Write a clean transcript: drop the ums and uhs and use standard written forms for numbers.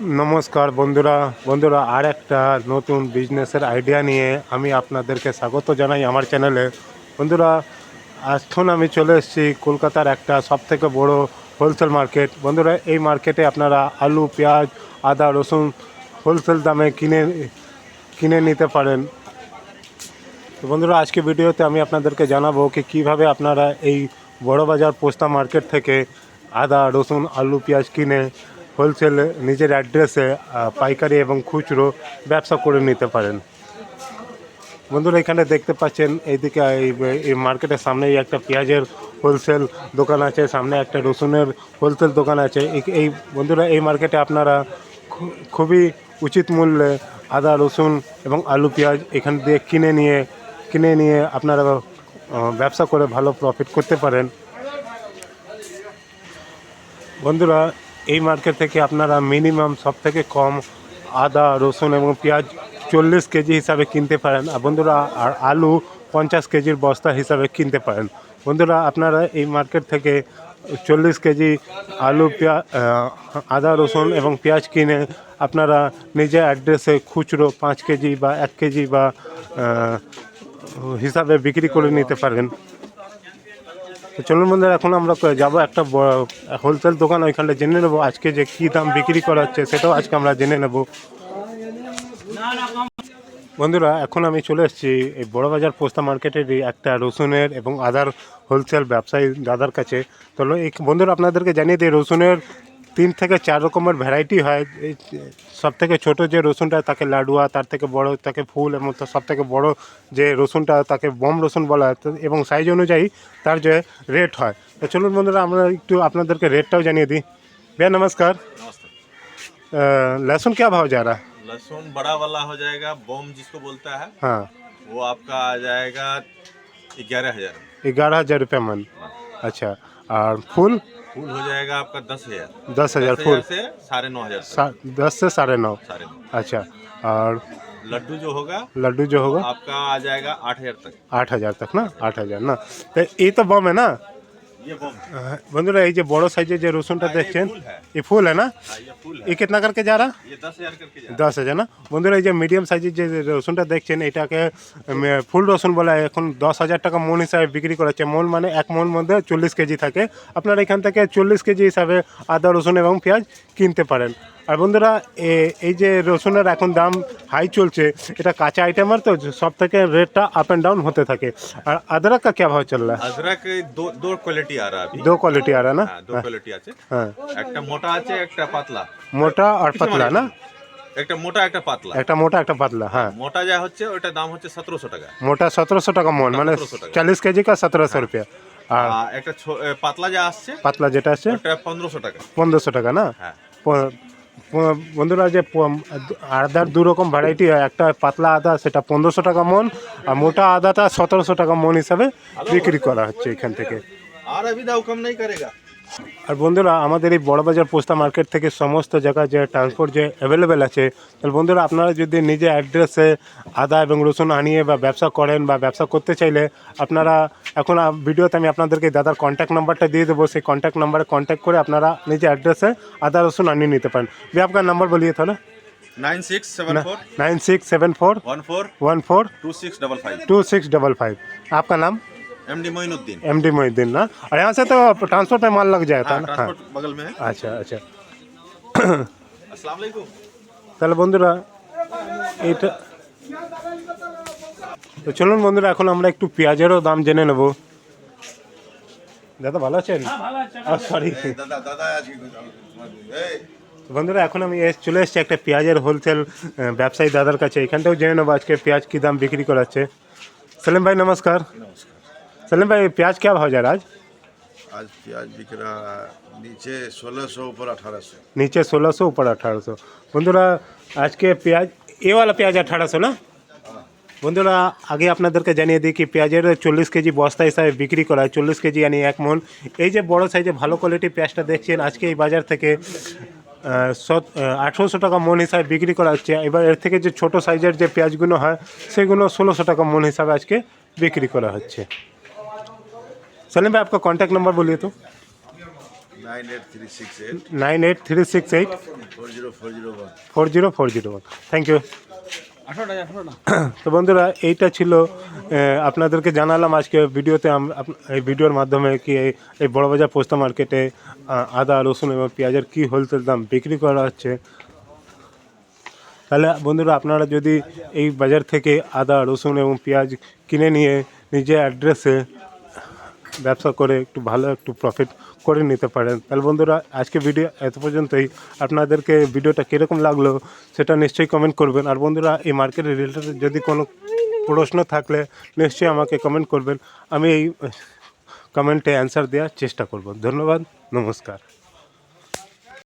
নমস্কার বন্ধুরা বন্ধুরা আর একটা নতুন বিজনেসের আইডিয়া নিয়ে আমি আপনাদেরকে স্বাগত জানাই আমার চ্যানেলে। বন্ধুরা, এখন আমি চলে এসেছি কলকাতার একটা সবথেকে বড় হোলসেল মার্কেট। বন্ধুরা, এই মার্কেটে আপনারা আলু, পেঁয়াজ, আদা, রসুন হোলসেল দামে কিনে নিতে পারেন। তো বন্ধুরা, আজকে ভিডিওতে আমি আপনাদেরকে জানাবো কি কীভাবে আপনারা এই বড়বাজার পোস্তা মার্কেট থেকে আদা, রসুন, আলু, পেঁয়াজ কিনে হোলসেল নিজের অ্যাড্রেসে পাইকারি এবং খুচরো ব্যবসা করে নিতে পারেন। বন্ধুরা, এখানে দেখতে পাচ্ছেন এইদিকে এই মার্কেটের সামনেই একটা পেঁয়াজের হোলসেল দোকান আছে, সামনে একটা রসুনের হোলসেল দোকান আছে। এই বন্ধুরা, এই মার্কেটে আপনারা খুবই উচিত মূল্যে আদা, রসুন এবং আলু, পেঁয়াজ এখান দিয়ে কিনে নিয়ে আপনারা ব্যবসা করে ভালো প্রফিট করতে পারেন। বন্ধুরা, এই মার্কেট থেকে আপনারা মিনিমাম সবথেকে কম আদা, রসুন এবং পেঁয়াজ 40 কেজি হিসাবে কিনতে পারেন। আর বন্ধুরা, আর আলু 50 কেজির বস্তা হিসাবে কিনতে পারেন। বন্ধুরা, আপনারা এই মার্কেট থেকে 40 কেজি আলু, আদা, রসুন এবং পেঁয়াজ কিনে আপনারা নিজের অ্যাড্রেসে খুচরো 5 কেজি বা 1 কেজি বা হিসাবে বিক্রি করে নিতে পারেন। তো চলুন বন্ধুরা, এখন আমরা যাবো একটা হোলসেল দোকান, ওইখানটা জেনে নেবো আজকে যে কী দাম বিক্রি করা হচ্ছে, সেটাও আজকে আমরা জেনে নেব। বন্ধুরা, এখন আমি চলে এসেছি এই বড়বাজার পোস্তা মার্কেটেরই একটা রসুনের এবং আদার হোলসেল ব্যবসায়ী দাদার কাছে। তো এই বন্ধুরা, আপনাদেরকে জানিয়ে দিই, রসুনের 3 থেকে 4 রকমের ভ্যারাইটি হয়। এই সব থেকে ছোটো যে রসুনটা তাকে লাডুয়া, তার থেকে বড় তাকে ফুল, এবং সব থেকে বড়ো যে রসুনটা তাকে বম রসুন বলা হয়। এবং সাইজ অনুযায়ী তার যে রেট হয়। তো চলুন বন্ধুরা, আমরা একটু আপনাদেরকে রেটটাও জানিয়ে দিই। भैया नमस्कार। नमस्ते। लहसुन क्या भाव जा रहा है? लहसुन बड़ा वाला हो जाएगा, बॉम जिसको बोलता है, हाँ, वो आपका आ जाएगा 11,000। 11,000 रुपये मन। अच्छा, और फूल? फूल हो जाएगा आपका 10,000। 10,000 फूल से 9,500 10 से 9.5। 9.5। अच्छा, और लड्डू जो होगा लड्डू जो होगा आपका आ जाएगा 8,000 तक। 8,000 तक ना? 8,000 ना? तो ये तो बम है ना? ये बॉम বন্ধুরা, এই যে বড় সাইজের যে রসুনটা দেখছেন, फूल है। ये फूल है ना? ये फूल है। ये कितना करके जा रहा? ये 10,000 करके जा 10,000 না? বন্ধুরা, এই যে মিডিয়াম সাইজের যে রসুনটা দেখছেন, এটাকে ফুল রসুন বলা হয়। এখন 10,000 টাকা মন হিসাবে বিক্রি করা হচ্ছে। মন মানে 1 মন মধ্যে 40 কেজি থাকে। আপনারা এখান থেকে 40 কেজি হিসাবে আদা, রসুন এবং পেঁয়াজ কিনতে পারেন। আর বন্ধুরা, এই যে রসুনের এখন দাম হাই চলছে, এটা কাঁচা আইটেমের তো সব থেকে রেটটা আপ অ্যান্ড डाउन होते থাকে। আর अदरक का क्या भाव चल रहा है? अदरक दो क्वालिटी आ रहा है अभी। 2 क्वालिटी आ रहा है ना? हाँ, 2 क्वालिटी আছে। হ্যাঁ, একটা মোটা আছে, একটা পাতলা। মোটা আর পাতলা না? একটা মোটা, একটা পাতলা। একটা মোটা একটা পাতলা। হ্যাঁ, মোটা যা হচ্ছে ওটার দাম হচ্ছে 1700 টাকা। মোটা 1700 টাকা মন, মানে 1700 টাকা। 40 কেজি का 1700 रुपया। আর একটা পাতলা যা আসছে পাতলা যেটা আছে ওটা 1500 টাকা। 1500 টাকা না? হ্যাঁ। বন্ধুরা, যে আদার 2 রকম ভ্যারাইটি হয়, একটা পাতলা আদা সেটা 1500 টাকা মন, আর মোটা আদাটা 1700 টাকা মন হিসাবে বিক্রি করা হচ্ছে এখান থেকে। আর अभी दाव कम नहीं करेगा। আর বন্ধুরা, আমাদের এই বড়বাজার পোস্তা মার্কেট থেকে সমস্ত জায়গায় যে ট্রান্সপোর্ট যে অ্যাভেলেবেল আছে, তাহলে বন্ধুরা, আপনারা যদি নিজে অ্যাড্রেসে আদা এবং রসুন আনিয়ে বা ব্যবসা করেন বা ব্যবসা করতে চাইলে, আপনারা এখন ভিডিওতে আমি আপনাদেরকে দাদার কন্ট্যাক্ট নাম্বারটা দিয়ে দেবো। সেই কন্ট্যাক্ট নাম্বারে কন্ট্যাক্ট করে আপনারা নিজে অ্যাড্রেসে আদা রসুন আনিয়ে নিতে পারেন। भैया आपका नंबर बोलिए थोड़ा। 9674 9674 14 14 2655। 2655। आपका नाम? एमडी मोइनुद्दीन। MD मोहिद्दीन ना? और यहाँ से तो ट्रांसपोर्ट में माल लग जाता है हाँ, ना? हाँ, ट्रांसपोर्ट बगल में है। अच्छा अच्छा। अस्सलाम वालेकुम। তাহলে বন্ধুরা, এটা তো চলুন বন্ধুরা, এখন আমরা একটু পেঁয়াজেরও দাম জেনে নেব। দাদা ভালো আছেন? সরি दादा दादा आज की বন্ধুরা, এখন আমি চলে এসেছি একটা পেঁয়াজের হোলসেল ব্যবসায়ী দাদার কাছে। এখানটাও জেনে নেবো আজকে পেঁয়াজ কী দাম বিক্রি করাচ্ছে। सलीम भाई नमस्कार। सलीम भाई, प्याज क्या भाव जा रहा है आज? आज प्याज बिक रहा है नीचे 1600 ऊपर 1800। नीचे 1600 ऊपर 1800। বন্ধুরা, আজকে পেঁয়াজ এ वाला পেঁয়াজ 1800 না? বন্ধুরা, আগে আপনাদেরকে জানিয়ে দিই কি পেঁয়াজের 40 কেজি বস্তা হিসাবে বিক্রি করা হয়। 40 কেজি yani 1 মন। এই যে বড় সাইজে ভালো কোয়ালিটির পেঁয়াজটা দেখছেন, আজকে এই বাজার থেকে 1800 টাকা মন হিসাবে বিক্রি করা হচ্ছে। এবার এর থেকে যে ছোটো সাইজের যে পেঁয়াজগুলো হয়, সেগুলো 1600 টাকা মন হিসাবে আজকে বিক্রি করা হচ্ছে। सलीम भाई, आपका कॉन्टैक्ट नंबर बोलिए तो। 98368 98368 40401। 40401। Thank you. তো বন্ধুরা এইটা ছিল আপনাদেরকে জানালাম আজকে ভিডিওতে এই ভিডিওর মাধ্যমে কি এই বড়বাজার পোস্তা মার্কেটে আদা রসুন এবং পেঁয়াজের কী হোলসেল দাম বিক্রি করা হচ্ছে। তাহলে বন্ধুরা আপনারা যদি এই বাজার থেকে আদা রসুন এবং পেঁয়াজ কিনে নিয়ে নিজের অ্যাড্রেসে ব্যবসা করে একটু ভালো একটু প্রফিট করে নিতে পারেন। তাহলে বন্ধুরা আজকে ভিডিও এত পর্যন্তই। আপনাদেরকে ভিডিওটা কীরকম লাগলো সেটা নিশ্চয়ই কমেন্ট করবেন। আর বন্ধুরা এই মার্কেট রিলেটেড যদি কোনো প্রশ্ন থাকলে নিশ্চয়ই আমাকে কমেন্ট করবেন, আমি এই কমেন্টে অ্যান্সার দেওয়ার চেষ্টা করব। ধন্যবাদ, নমস্কার।